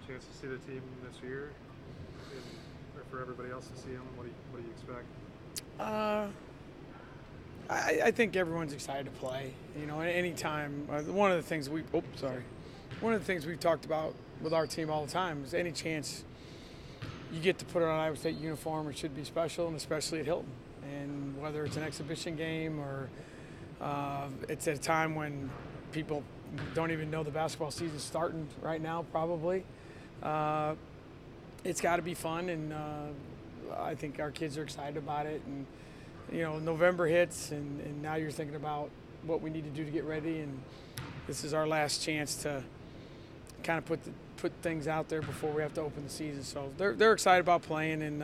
chance to see the team this year, or for everybody else to see them? What do you expect? Uh, I think everyone's excited to play. You know, anytime. One of the things one of the things we've talked about with our team all the time is any chance you get to put on an Iowa State uniform, it should be special, and especially at Hilton. And whether it's an exhibition game or it's at a time when people don't even know the basketball season's starting right now, probably. It's got to be fun, and I think our kids are excited about it. And you know, November hits, and now you're thinking about what we need to do to get ready. And this is our last chance to kind of put things out there before we have to open the season. So they're excited about playing, and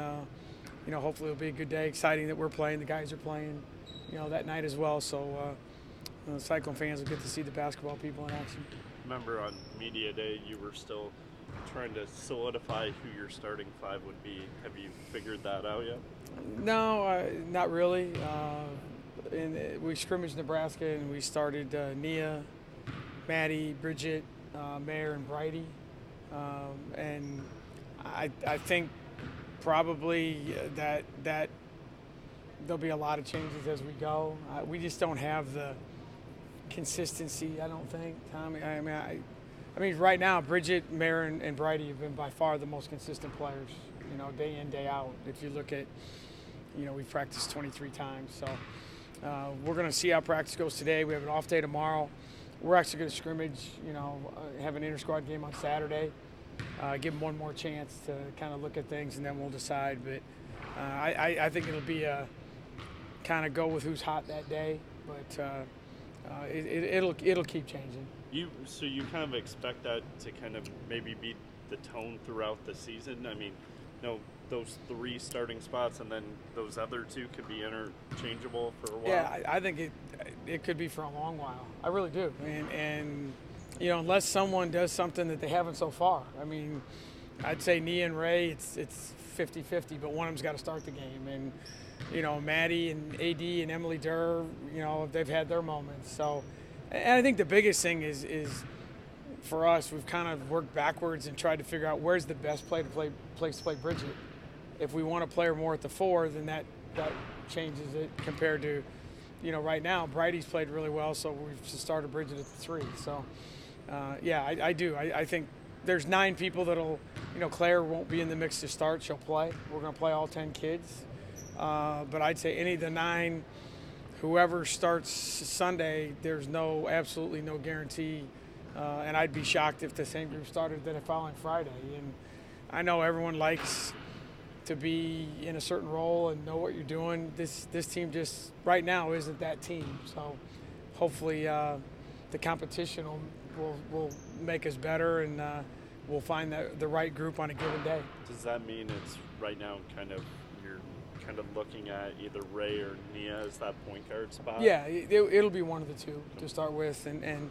you know, hopefully it'll be a good day. Exciting that we're playing. The guys are playing, you know, that night as well. So Cyclone fans will get to see the basketball people in action. Remember on media day, you were still trying to solidify who your starting five would be. Have you figured that out yet? No, not really. We scrimmaged Nebraska, and we started Nia, Maddie, Bridget, Mayer, and Brighty. And I think probably that there'll be a lot of changes as we go. We just don't have the consistency, I don't think, Tommy. I mean, right now, Bridget, Mayer, and Brighty have been by far the most consistent players, you know, day in, day out. If you look at, you know, we've practiced 23 times. So we're going to see how practice goes today. We have an off day tomorrow. We're actually going to scrimmage, you know, have an inter-squad game on Saturday. Give them one more chance to kind of look at things, and then we'll decide. But I think it'll be a kind of go with who's hot that day. But it'll keep changing. So you kind of expect that to kind of maybe be the tone throughout the season? I mean, you know, those three starting spots and then those other two could be interchangeable for a while? Yeah, I think it could be for a long while. I really do. And you know, unless someone does something that they haven't so far. I mean, I'd say Nia and Ray, it's 50-50, but one of them's got to start the game. And, you know, Maddie and AD and Emily Durr, you know, they've had their moments. So, and I think the biggest thing is for us, we've kind of worked backwards and tried to figure out where's the best place to play Bridget. If we want to play her more at the 4, then that changes it compared to, you know, right now, Brighty's played really well, so we've started Bridget at the 3. So, yeah, I do. I think there's 9 people that'll, you know, Claire won't be in the mix to start. She'll play. We're going to play all 10 kids. But I'd say any of the 9, whoever starts Sunday, there's absolutely no guarantee. And I'd be shocked if the same group started the following Friday. And I know everyone likes to be in a certain role and know what you're doing. This team just right now isn't that team. So hopefully the competition will make us better, and we'll find the right group on a given day. Does that mean it's right now you're kind of looking at either Ray or Nia as that point guard spot? Yeah, it'll be one of the two to start with, and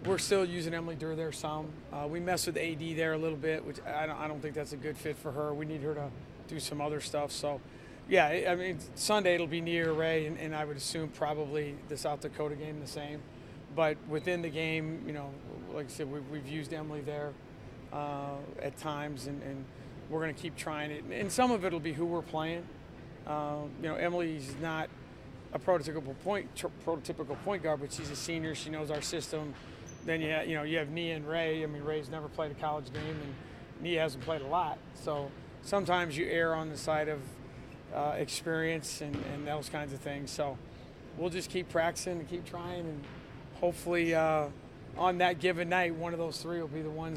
we're still using Emily Durr there some. We mess with AD there a little bit, which I don't think that's a good fit for her. We need her to do some other stuff. So, yeah, I mean, Sunday it'll be Nia or Ray, and I would assume probably the South Dakota game the same. But within the game, you know, like I said, we've used Emily there at times, and we're going to keep trying it. And some of it will be who we're playing. You know, Emily's not a prototypical point guard, but she's a senior. She knows our system. Then you have Nia and Ray. I mean, Ray's never played a college game, and Nia hasn't played a lot. So sometimes you err on the side of experience and those kinds of things. So we'll just keep practicing and keep trying, and hopefully on that given night, one of those 3 will be the one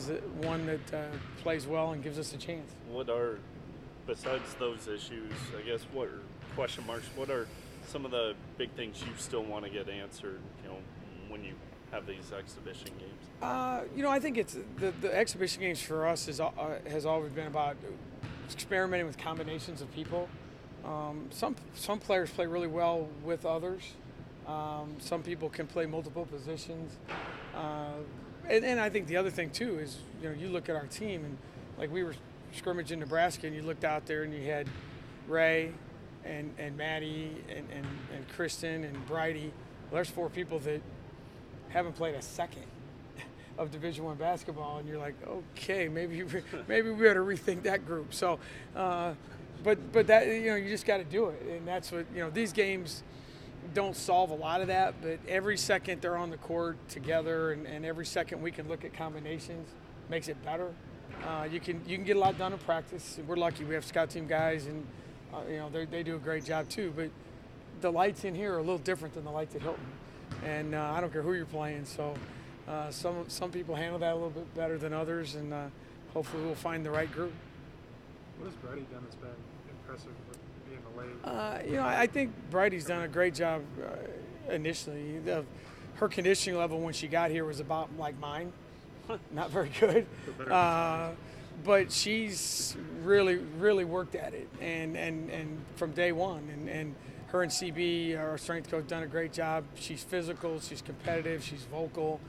that plays well and gives us a chance. What are, besides those issues, I guess, what are question marks? What are some of the big things you still want to get answered, you know, when you have these exhibition games? You know, I think it's the exhibition games for us has always been about experimenting with combinations of people. Some players play really well with others. Some people can play multiple positions. And I think the other thing too is, you know, you look at our team, and like we were scrimmaging Nebraska, and you looked out there and you had Ray and Maddie and Kristen and Brighty. Well, there's 4 people that haven't played a second. of Division I basketball, and you're like, okay, maybe we better rethink that group. So, but that, you just got to do it, and that's what these games don't solve a lot of that, but every second they're on the court together, and every second we can look at combinations makes it better. You can get a lot done in practice. We're lucky we have scout team guys, and they do a great job too. But the lights in here are a little different than the lights at Hilton, and I don't care who you're playing. So some people handle that a little bit better than others, and hopefully we'll find the right group. What has Brady done that's been impressive with being the late? I think Brady's done a great job initially. Her conditioning level when she got here was about like mine, not very good. But she's really, really worked at it, and from day one. And her and CB, our strength coach, done a great job. She's physical, she's competitive, she's vocal.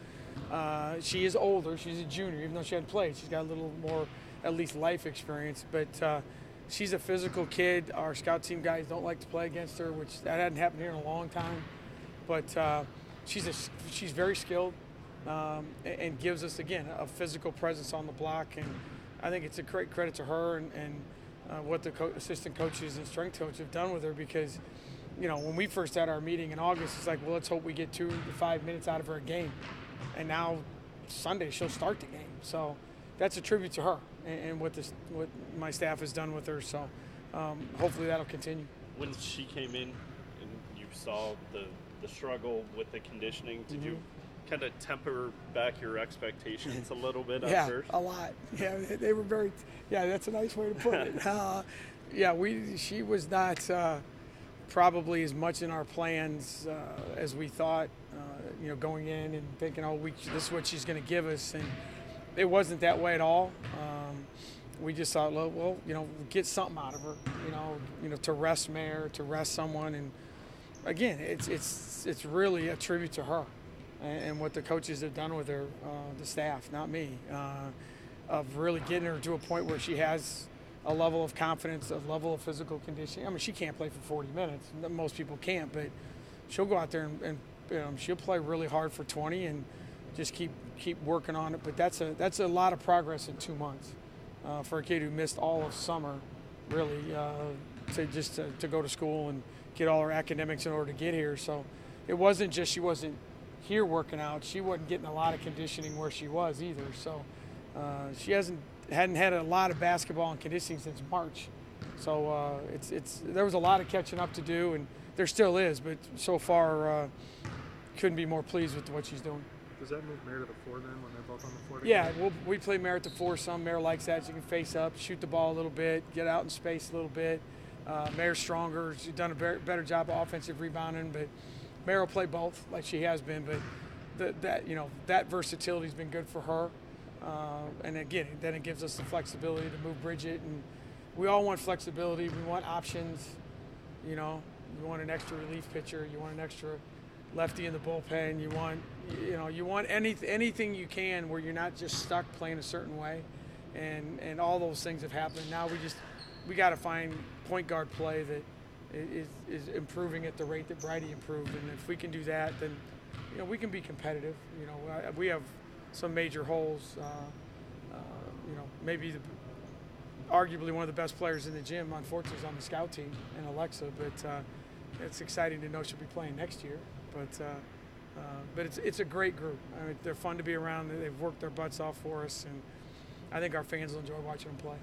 She is older. She's a junior, even though she hadn't played. She's got a little more, at least, life experience. But she's a physical kid. Our scout team guys don't like to play against her, which that hadn't happened here in a long time. But she's very skilled and gives us, again, a physical presence on the block. And I think it's a great credit to her and what the assistant coaches and strength coaches have done with her, because when we first had our meeting in August, it's like, well, let's hope we get 2 to 5 minutes out of her a game. And now Sunday she'll start the game. So that's a tribute to her and what my staff has done with her. So hopefully that'll continue. When she came in and you saw the struggle with the conditioning, did you kind of temper back your expectations a little bit at first? Yeah, a lot. Yeah, they were very. Yeah, that's a nice way to put it. She was not probably as much in our plans as we thought. Going in and thinking, this is what she's going to give us, and it wasn't that way at all. We just thought, well, get something out of her, to rest Mare, to rest someone, and again, it's really a tribute to her and what the coaches have done with her, the staff, not me, of really getting her to a point where she has a level of confidence, a level of physical conditioning. I mean, she can't play for 40 minutes. Most people can't, but she'll go out there and she'll play really hard for 20 and just keep working on it. But that's a lot of progress in 2 months for a kid who missed all of summer, really, to go to school and get all her academics in order to get here. So it wasn't just she wasn't here working out. She wasn't getting a lot of conditioning where she was either. So she hadn't had a lot of basketball and conditioning since March. So there was a lot of catching up to do, and there still is. But so far, couldn't be more pleased with what she's doing. Does that move Mare to the 4 then when they're both on the floor Yeah, together? we play Mare at the 4 some. Mare likes that. She can face up, shoot the ball a little bit, get out in space a little bit. Mare's stronger. She's done a better job of offensive rebounding, but Mare will play both like she has been. But that versatility's been good for her. And again, then it gives us the flexibility to move Bridget. And we all want flexibility. We want options. You want an extra relief pitcher. You want an extra lefty in the bullpen. You want anything you can where you're not just stuck playing a certain way. And all those things have happened. Now we got to find point guard play that is improving at the rate that Brady improved. And if we can do that, then we can be competitive. We have some major holes. Maybe arguably one of the best players in the gym, unfortunately, is on the scout team, and Alexa. But it's exciting to know she'll be playing next year. But it's a great group. I mean, they're fun to be around. They've worked their butts off for us, and I think our fans will enjoy watching them play.